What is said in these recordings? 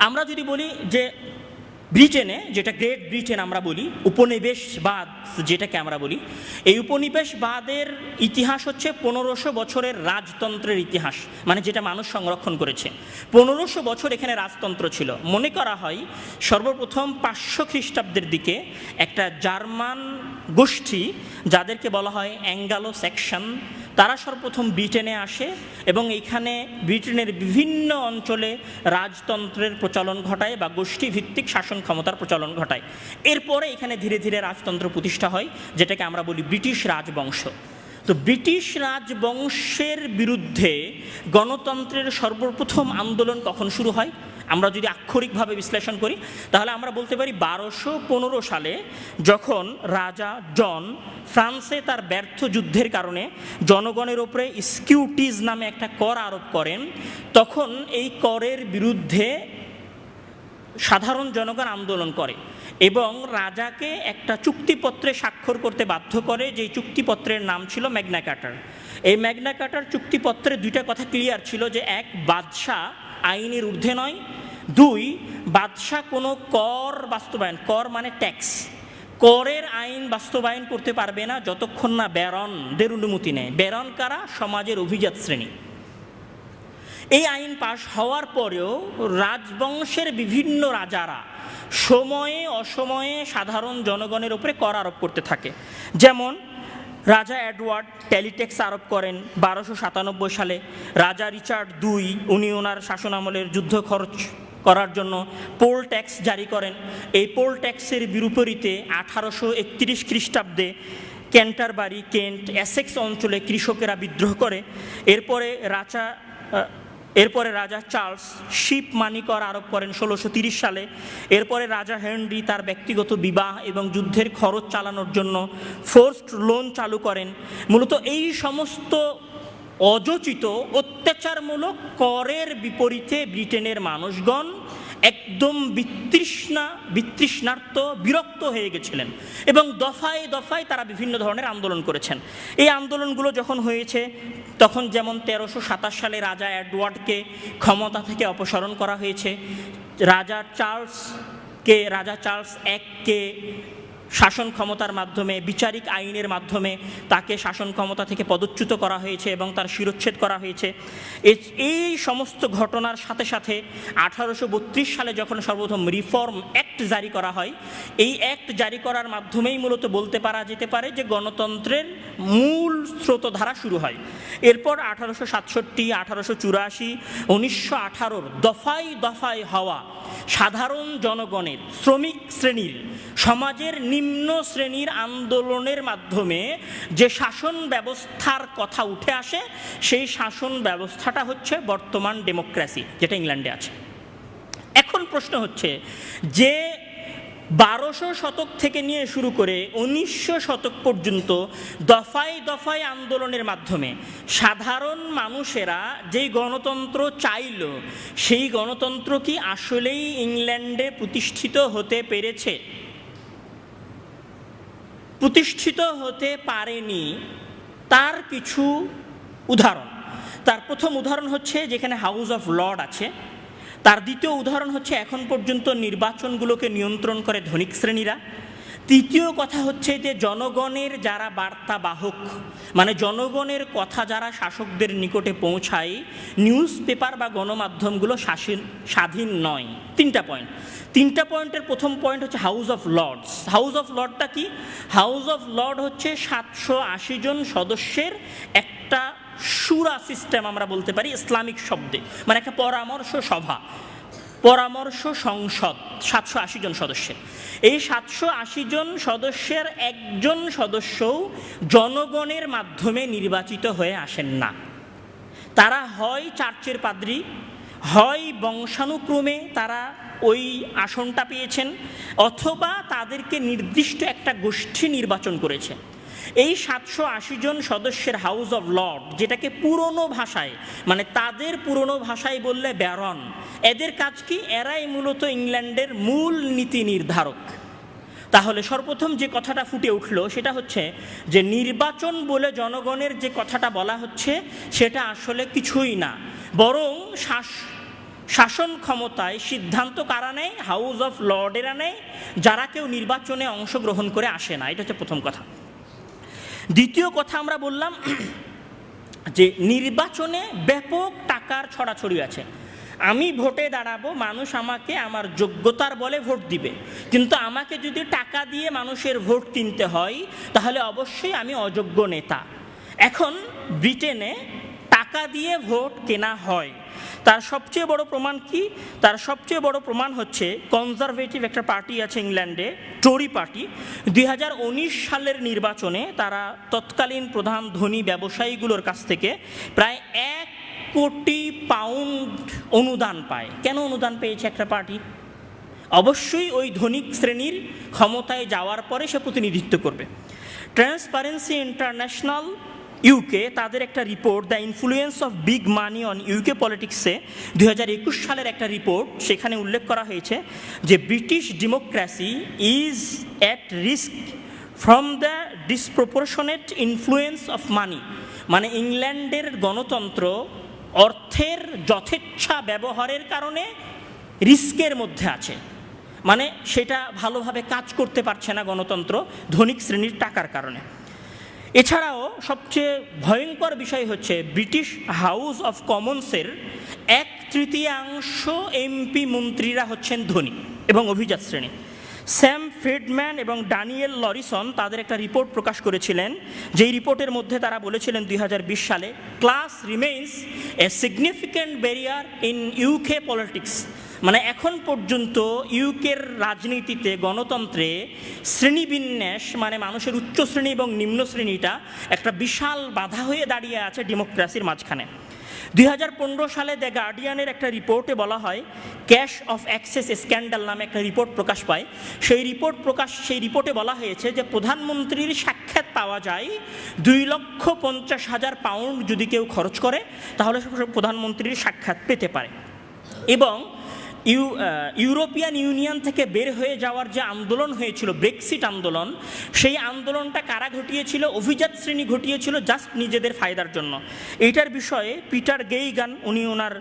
আমরা যদি বলি যে ব্রিটেনে, যেটা গ্রেট ব্রিটেন আমরা বলি, উপনিবেশবাদ যেটাকে আমরা বলি, এই উপনিবেশবাদের ইতিহাস হচ্ছে 1500 বছরের রাজতন্ত্রের ইতিহাস, মানে যেটা মানুষ সংরক্ষণ করেছে। 1500 বছর এখানে রাজতন্ত্র ছিল। মনে করা হয় সর্বপ্রথম 500 খ্রিস্টাব্দের দিকে একটা জার্মান গোষ্ঠী, যাদেরকে বলা হয় অ্যাঙ্গালো স্যাক্সন, তারা সর্বপ্রথম ব্রিটেনে আসে এবং এইখানে ব্রিটেনের বিভিন্ন অঞ্চলে রাজতন্ত্রের প্রচলন ঘটায় বা গোষ্ঠীভিত্তিক শাসন ক্ষমতার প্রচলন ঘটায়। এরপরে এখানে ধীরে ধীরে রাজতন্ত্র প্রতিষ্ঠা হয়, যেটাকে আমরা বলি ব্রিটিশ রাজবংশ। তো ব্রিটিশ রাজবংশের বিরুদ্ধে গণতন্ত্রের সর্বপ্রথম আন্দোলন কখন শুরু হয়? আমরা যদি আক্ষরিকভাবে বিশ্লেষণ করি তাহলে আমরা বলতে পারি 1215 সালে, যখন রাজা জন ফ্রান্সে তার ব্যর্থ যুদ্ধের কারণে জনগণের ওপরে স্কিউটিজ নামে একটা কর আরোপ করেন। তখন এই করের বিরুদ্ধে সাধারণ জনগণ আন্দোলন করে এবং রাজাকে একটা চুক্তিপত্রে স্বাক্ষর করতে বাধ্য করে, যেই চুক্তিপত্রের নাম ছিল ম্যাগনা কার্টার। এই ম্যাগনা কার্টার চুক্তিপত্রে দুইটা কথা ক্লিয়ার ছিল, যে এক, বাদশাহ আইনের ঊর্ধ্বে নয়, দুই, বাদশাহ কোনো কর বাস্তবায়ন, কর মানে ট্যাক্স, করের আইন বাস্তবায়ন করতে পারবে না যতক্ষণ না ব্যারনদের অনুমতি নেয়। ব্যারন কারা? সমাজের অভিজাত শ্রেণী। এই আইন পাশ হওয়ার পরেও রাজবংশের বিভিন্ন রাজারা সময়ে অসময়ে সাধারণ জনগণের উপরে কর আরোপ করতে থাকে। যেমন রাজা এডওয়ার্ড ট্যালিট্যাক্স আরোপ করেন 1297 সালে। রাজা রিচার্ড II, উনি ওনার শাসনামলের যুদ্ধ খরচ করার জন্য পোল ট্যাক্স জারি করেন। এই পোল ট্যাক্সের বিপরীতে 1831 খ্রিস্টাব্দে ক্যান্টারবারি, কেন্ট, এসেক্স অঞ্চলে কৃষকেরা বিদ্রোহ করে। এরপরে রাজা চার্লস শিপ মানি কর আরোপ করেন 1630 সালে। এরপরে রাজা হেনরি তার ব্যক্তিগত বিবাহ এবং যুদ্ধের খরচ চালানোর জন্য ফোর্সড লোন চালু করেন। মূলত এই সমস্ত অযোচিত অত্যাচারমূলক করের বিপরীতে ব্রিটেনের মানুষগণ একদম বিতৃষ্ণার্ত, বিরক্ত হয়ে গেছিলেন এবং দফায় দফায় তারা বিভিন্ন ধরনের আন্দোলন করেছেন। এই আন্দোলনগুলো যখন হয়েছে তখন যেমন 1327 সালে রাজা এডওয়ার্ডকে ক্ষমতা থেকে অপসারণ করা হয়েছে। রাজা চার্লস এককে শাসন ক্ষমতার মাধ্যমে, বিচারিক আইনের মাধ্যমে তাকে শাসন ক্ষমতা থেকে পদচ্যুত করা হয়েছে এবং তার শিরচ্ছেদ করা হয়েছে। এই সমস্ত ঘটনার সাথে সাথে 1832 সালে যখন সর্বপ্রথম রিফর্ম অ্যাক্ট জারি করা হয়, এই অ্যাক্ট জারি করার মাধ্যমেই মূলত বলতে পারা যেতে পারে যে গণতন্ত্রের মূল স্রোতধারা শুরু হয়। এরপর 1867, 1884, 1918 দফায় দফায় হওয়া সাধারণ জনগণের, শ্রমিক শ্রেণীর, সমাজের নিম্ন শ্রেণীর আন্দোলনের মাধ্যমে যে শাসন ব্যবস্থার কথা উঠে আসে, সেই শাসন ব্যবস্থাটা হচ্ছে বর্তমান ডেমোক্রেসি, যেটা ইংল্যান্ডে আছে। এখন প্রশ্ন হচ্ছে যে 1200 শতক থেকে নিয়ে শুরু করে 1900 শতক পর্যন্ত দফায় দফায় আন্দোলনের মাধ্যমে সাধারণ মানুষেরা যেই গণতন্ত্র চাইল, সেই গণতন্ত্র কি আসলেই ইংল্যান্ডে প্রতিষ্ঠিত হতে পেরেছে? প্রতিষ্ঠিত হতে পারেনি। তার কিছু উদাহরণ, তার প্রথম উদাহরণ হচ্ছে যেখানে হাউস অফ লর্ড আছে। তার দ্বিতীয় উদাহরণ হচ্ছে এখন পর্যন্ত নির্বাচনগুলোকে নিয়ন্ত্রণ করে ধনিক শ্রেণীরা। তৃতীয় কথা হচ্ছে যে জনগণের যারা বার্তাবাহক, মানে জনগণের কথা যারা শাসকদের নিকটে পৌঁছায়, নিউজ পেপার বা গণমাধ্যমগুলো স্বাধীন নয়। তিনটা পয়েন্টের প্রথম পয়েন্ট হচ্ছে house of lords. House of লর্ডটা কি? হাউস অফ লর্ড হচ্ছে 780 জন সদস্যের একটা শুরা সিস্টেম, আমরা বলতে পারি ইসলামিক শব্দে, মানে একটা পরামর্শ সভা, পরামর্শ সংসদ, 780 জন সদস্যের। এই 780 জন সদস্যের একজন সদস্যও জনগণের মাধ্যমে নির্বাচিত হয়ে আসেন না। তারা হয় চার্চের পাদ্রী, হয় বংশানুক্রমে তারা ওই আসনটা পেয়েছেন, অথবা তাদেরকে নির্দিষ্ট একটা গোষ্ঠী নির্বাচন করেছে। এই 780 জন সদস্যের হাউস অফ লর্ড, যেটাকে পুরনো ভাষায়, মানে তাদের পুরনো ভাষায় বললে ব্যারন, এদের কাজ কি? এরাই মূলত ইংল্যান্ডের মূল নীতি নির্ধারক। তাহলে সর্বপ্রথম যে কথাটা ফুটে উঠল সেটা হচ্ছে যে নির্বাচন বলে জনগণের যে কথাটা বলা হচ্ছে সেটা আসলে কিছুই না, বরং শাসন ক্ষমতায় সিদ্ধান্ত কারা নেয়? হাউস অফ লর্ডেরা নেয়, যারা কেউ নির্বাচনে অংশগ্রহণ করে আসে না। এটা হচ্ছে প্রথম কথা। দ্বিতীয় কথা আমরা বললাম যে নির্বাচনে ব্যাপক টাকার ছড়াছড়ি আছে। আমি ভোটে দাঁড়াবো, মানুষ আমাকে আমার যোগ্যতার বলে ভোট দিবে, কিন্তু আমাকে যদি টাকা দিয়ে মানুষের ভোট কিনতে হয় তাহলে অবশ্যই আমি অযোগ্য নেতা। এখন ব্রিটেনে টাকা দিয়ে ভোট কেনা হয়। তার সবচেয়ে বড় প্রমাণ কি? তার সবচেয়ে বড় প্রমাণ হচ্ছে কনজারভেটিভ একটা পার্টি আছে ইংল্যান্ডে, টরি পার্টি। 2019 সালের নির্বাচনে তারা তৎকালীন প্রধান ধনী ব্যবসায়ীগুলোর কাছ থেকে প্রায় 1 কোটি পাউন্ড অনুদান পায়। কেন অনুদান পেয়েছে একটা পার্টি? অবশ্যই ওই ধনিক শ্রেণীর ক্ষমতায় যাওয়ার পরে সে প্রতিনিধিত্ব করবে। ট্রান্সপারেন্সি ইন্টারন্যাশনাল ইউকে তাদের একটা report, the influence of big money on UK পলিটিক্সে 2021 সালের একটা রিপোর্ট, সেখানে উল্লেখ করা হয়েছে যে British democracy is at risk from the disproportionate influence of money. মানে ইংল্যান্ডের গণতন্ত্র অর্থের যথেচ্ছা ব্যবহারের কারণে রিস্কের মধ্যে আছে। মানে সেটা ভালোভাবে কাজ করতে পারছে না গণতন্ত্র ধনিক শ্রেণীর টাকার কারণে। এছাড়াও সবচেয়ে ভয়ঙ্কর বিষয় হচ্ছে ব্রিটিশ হাউস অফ কমন্সের 1/3 এমপি মন্ত্রীরা হচ্ছেন ধনী এবং অভিজাত শ্রেণী। স্যাম ফ্রিডম্যান এবং ড্যানিয়েল লরিসন তাদের একটা রিপোর্ট প্রকাশ করেছিলেন, যেই রিপোর্টের মধ্যে তারা বলেছিলেন 2020 সালে class remains a significant barrier in UK politics. মানে এখন পর্যন্ত ইউকের রাজনীতিতে, গণতন্ত্রে শ্রেণীবিন্যাস, মানে মানুষের উচ্চ শ্রেণী এবং নিম্ন শ্রেণীটা একটা বিশাল বাধা হয়ে দাঁড়িয়ে আছে ডেমোক্রেসির মাঝখানে। 2015 সালে দ্য গার্ডিয়ানের একটা রিপোর্টে বলা হয়, ক্যাশ অফ অ্যাক্সেস স্ক্যান্ডাল নামে একটা রিপোর্ট প্রকাশ পায়। সেই রিপোর্টে বলা হয়েছে যে প্রধানমন্ত্রীর সাক্ষাৎ পাওয়া যায় 2,50,000 পাউন্ড যদি কেউ খরচ করে, তাহলে প্রধানমন্ত্রীর সাক্ষাৎ পেতে পারে। এবং ইউরোপিয়ান ইউনিয়ন থেকে বের হয়ে যাওয়ার যে আন্দোলন হয়েছিল, ব্রেক্সিট আন্দোলন, সেই আন্দোলনটা কারা ঘটিয়েছিল? অভিজাত শ্রেণী ঘটিয়েছিল, জাস্ট নিজেদের ফায়দার জন্য। এইটার বিষয়ে পিটার গেইগান, উনি ওনার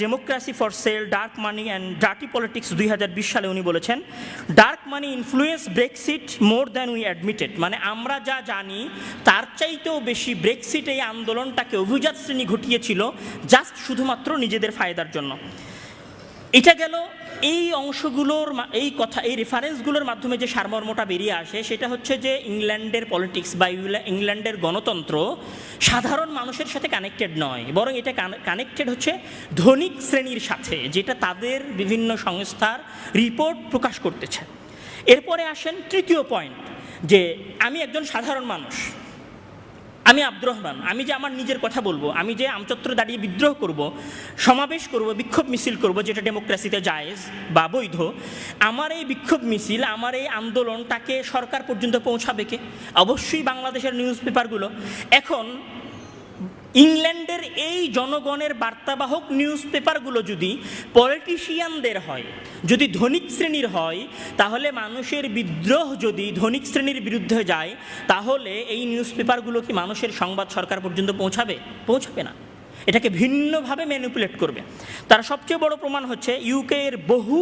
democracy for sale, dark money and dirty politics 2020 সালে উনি বলেছেন, dark money influence Brexit more than we admitted. মানে আমরা যা জানি তার চাইতেও বেশি ব্রেক্সিট এই আন্দোলনটাকে অভিজাত শ্রেণী ঘটিয়েছিল, জাস্ট শুধুমাত্র নিজেদের ফায়দার জন্য। এটা গেল এই অংশগুলোর, এই রেফারেন্সগুলোর মাধ্যমে যে সারমর্মটা বেরিয়ে আসে সেটা হচ্ছে যে ইংল্যান্ডের পলিটিক্স বা ইংল্যান্ডের গণতন্ত্র সাধারণ মানুষের সাথে কানেক্টেড নয়, বরং এটা কানেক্টেড হচ্ছে ধনিক শ্রেণীর সাথে, যেটা তাদের বিভিন্ন সংস্থার রিপোর্ট প্রকাশ করতেছে। এরপরে আসেন তৃতীয় পয়েন্ট, যে আমি একজন সাধারণ মানুষ, আমি আব্দুর রহমান, আমি যে আমার নিজের কথা বলবো, আমি যে আমচত্বরে দাঁড়িয়ে বিদ্রোহ করব, সমাবেশ করব, বিক্ষোভ মিছিল করব, যেটা ডেমোক্রেসিতে জায়েজ বা বৈধ, আমার এই বিক্ষোভ মিছিল, আমার এই আন্দোলনটাকে সরকার পর্যন্ত পৌঁছাবে কে? অবশ্যই বাংলাদেশের নিউজ পেপারগুলো। এখন ইংল্যান্ডের এই জনগণের বার্তাবাহক নিউজ পেপারগুলো যদি পলিটিশিয়ানদের হয়, যদি ধনিক শ্রেণীর হয়, তাহলে মানুষের বিদ্রোহ যদি ধনিক শ্রেণীর বিরুদ্ধে যায়, তাহলে এই নিউজ পেপারগুলো কি মানুষের সংবাদ সরকার পর্যন্ত পৌঁছাবে? পৌঁছাবে না। এটাকে ভিন্নভাবে ম্যানিপুলেট করবে। তার সবচেয়ে বড় প্রমাণ হচ্ছে ইউকের বহু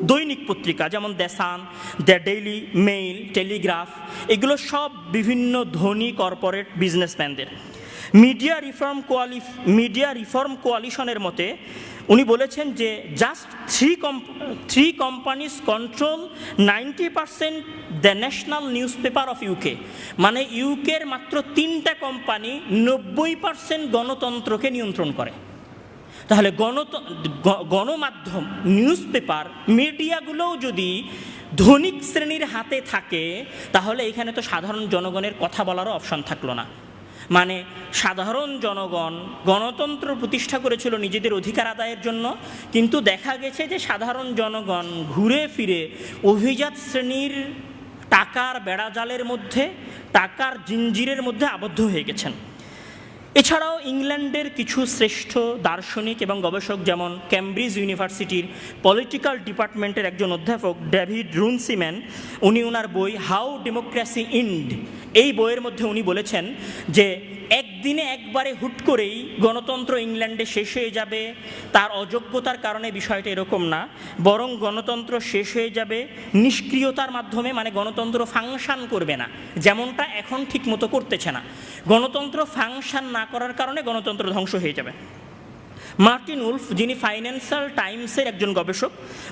দৈনিক পত্রিকা, যেমন the sun, the daily mail, Telegraph, এগুলো সব বিভিন্ন ধনী কর্পোরেট বিজনেসম্যানদের। মিডিয়া রিফর্ম কোয়ালিশনের মতে উনি বলেছেন যে just three companies control 90% the national news paper of UK. মানে ইউকের মাত্র 3টা কোম্পানি 90% গণতন্ত্রকে নিয়ন্ত্রণ করে। তাহলে গণমাধ্যম, নিউজ পেপার, মিডিয়াগুলোও যদি ধনিক শ্রেণীর হাতে থাকে, তাহলে এখানে তো সাধারণ জনগণের কথা বলারও অপশন থাকলো না। মানে সাধারণ জনগণ গণতন্ত্র প্রতিষ্ঠা করেছিল নিজেদের অধিকার আদায়ের জন্য, কিন্তু দেখা গেছে যে সাধারণ জনগণ ঘুরে ফিরে অভিজাত শ্রেণীর টাকার বেড়াজালের মধ্যে, টাকার জিঞ্জিরের মধ্যে আবদ্ধ হয়ে গেছেন। এছাড়াও ইংল্যান্ডের কিছু শ্রেষ্ঠ দার্শনিক এবং গবেষক, যেমন ক্যামব্রিজ ইউনিভার্সিটির পলিটিক্যাল ডিপার্টমেন্টের একজন অধ্যাপক ডেভিড রুনসিম্যান, উনি ওনার বই হাউ ডেমোক্রেসি ইন্ড, এই বইয়ের মধ্যে উনি বলেছেন যে একদিনে একবারে হুট করেই গণতন্ত্র ইংল্যান্ডে শেষ হয়ে যাবে, তার অযোগ্যতার কারণে বিষয়টা এরকম না, বরং গণতন্ত্র শেষ হয়ে যাবে নিষ্ক্রিয়তার মাধ্যমে, মানে গণতন্ত্র ফাংশন করবে না, যেমনটা এখন ঠিকমতো করতেছে না। গণতন্ত্র ফাংশন না করার কারণে গণতন্ত্র ধ্বংস হয়ে যাবে। মার্টিন উলফ, যিনি ফাইন্যান্সিয়াল টাইমসের একজন গবেষক,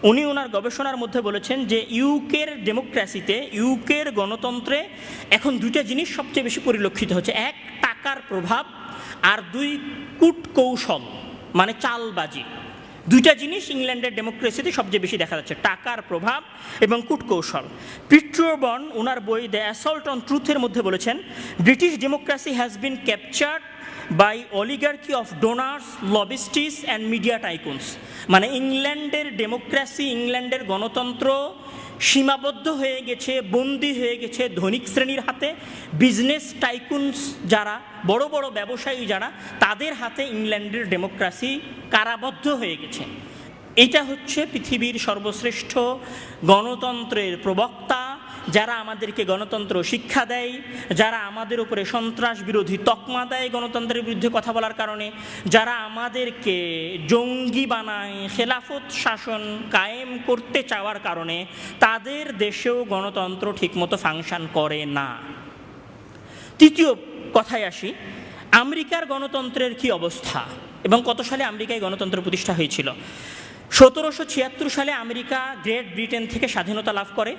উনি ওনার গবেষণার মধ্যে বলেছেন যে ইউকের ডেমোক্রেসিতে, ইউকের গণতন্ত্রে এখন দুইটা জিনিস সবচেয়ে বেশি পরিলক্ষিত হচ্ছে। এক, টাকার প্রভাব, আর দুই, কূটকৌশল মানে চালবাজি। দুইটা জিনিস ইংল্যান্ডের ডেমোক্রেসিতে সবচেয়ে বেশি দেখা যাচ্ছে, টাকার প্রভাব এবং কূটকৌশল। পিট্রোবর্ন ওনার বই দ্য অ্যাসল্ট অন ট্রুথের মধ্যে বলেছেন, British democracy has been captured by oligarchy of donors, lobbyists and media tycoons. মানে ইংল্যান্ডের ডেমোক্রেসি, ইংল্যান্ডের গণতন্ত্র সীমাবদ্ধ হয়ে গেছে, বন্দী হয়ে গেছে ধনিক শ্রেণীর হাতে, বিজনেস টাইকুনস যারা, বড় বড় ব্যবসায়ী যারা, তাদের হাতে ইংল্যান্ডের ডেমোক্রেসি কারাবদ্ধ হয়ে গেছে। এটা হচ্ছে পৃথিবীর সর্বশ্রেষ্ঠ গণতন্ত্রের প্রবক্তা, যারা আমাদেরকে গণতন্ত্র শিক্ষা দেয়, যারা আমাদের উপরে সন্ত্রাস বিরোধী তকমা দেয় গণতন্ত্রের বিরুদ্ধে কথা বলার কারণে, যারা আমাদেরকে জঙ্গি বানায় খেলাফত শাসন কায়েম করতে চাওয়ার কারণে, তাদের দেশেও গণতন্ত্র ঠিকমতো ফাংশন করে না। তৃতীয় কথায় আসি, আমেরিকার গণতন্ত্রের কি অবস্থা এবং কত সালে আমেরিকায় গণতন্ত্র প্রতিষ্ঠা হয়েছিল। 1776 সালে আমেরিকা গ্রেট ব্রিটেন থেকে স্বাধীনতা লাভ করে।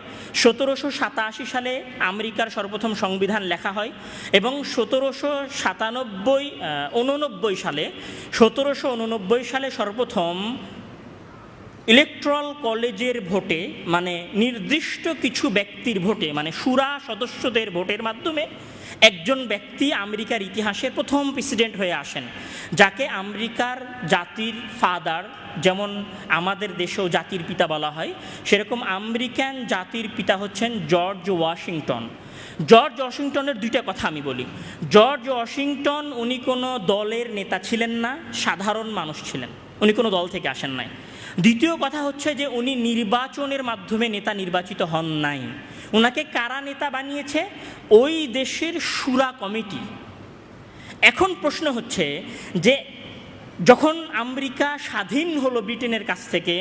1787 সালে আমেরিকার সর্বপ্রথম সংবিধান লেখা হয় এবং 1789 সালে সর্বপ্রথম ইলেকট্রাল কলেজের ভোটে, মানে নির্দিষ্ট কিছু ব্যক্তির ভোটে, মানে শুরা সদস্যদের ভোটের মাধ্যমে একজন ব্যক্তি আমেরিকার ইতিহাসের প্রথম প্রেসিডেন্ট হয়ে আসেন, যাকে আমেরিকার জাতির ফাদার, যেমন আমাদের দেশেও জাতির পিতা বলা হয়, সেরকম আমেরিকান জাতির পিতা হচ্ছেন জর্জ ওয়াশিংটন। জর্জ ওয়াশিংটনের দুইটা কথা আমি বলি। জর্জ ওয়াশিংটন উনি কোনো দলের নেতা ছিলেন না, সাধারণ মানুষ ছিলেন, উনি কোনো দল থেকে আসেন নাই। দ্বিতীয় কথা হচ্ছে যে উনি নির্বাচনের মাধ্যমে নেতা নির্বাচিত হন নাই। ওনাকে কারা নেতা বানিয়েছে? ওই দেশের শুরা কমিটি। এখন প্রশ্ন হচ্ছে যে যখন আমেরিকা স্বাধীন হলো ব্রিটেনের কাছ থেকে,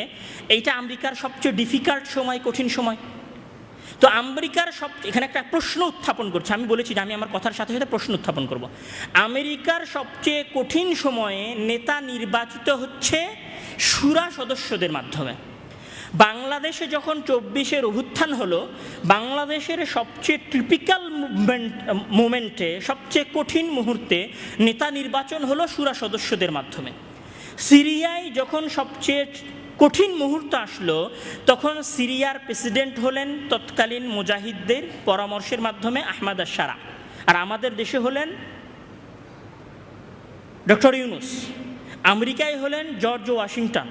এইটা আমেরিকার সবচেয়ে ডিফিকাল্ট সময়, কঠিন সময়। তো আমেরিকার এখানে একটা প্রশ্ন উত্থাপন করছে, আমি বলেছি যে আমি আমার কথার সাথে সাথে প্রশ্ন উত্থাপন করব। আমেরিকার সবচেয়ে কঠিন সময়ে নেতা নির্বাচিত হচ্ছে শুরা সদস্যদের মাধ্যমে। বাংলাদেশে যখন 24-এর অভ্যুত্থান হলো, বাংলাদেশের সবচেয়ে টিপিক্যাল মুভমেন্টে, সবচেয়ে কঠিন মুহূর্তে নেতা নির্বাচন হলো শুরা সদস্যদের মাধ্যমে। সিরিয়ায় যখন সবচেয়ে কঠিন মুহূর্ত আসলো, তখন সিরিয়ার প্রেসিডেন্ট হলেন তৎকালীন মুজাহিদদের পরামর্শের মাধ্যমে আহমদ আশ-শারা, আর আমাদের দেশে হলেন ডক্টর ইউনুস। আমেরিকায় হলেন জর্জ ওয়াশিংটন।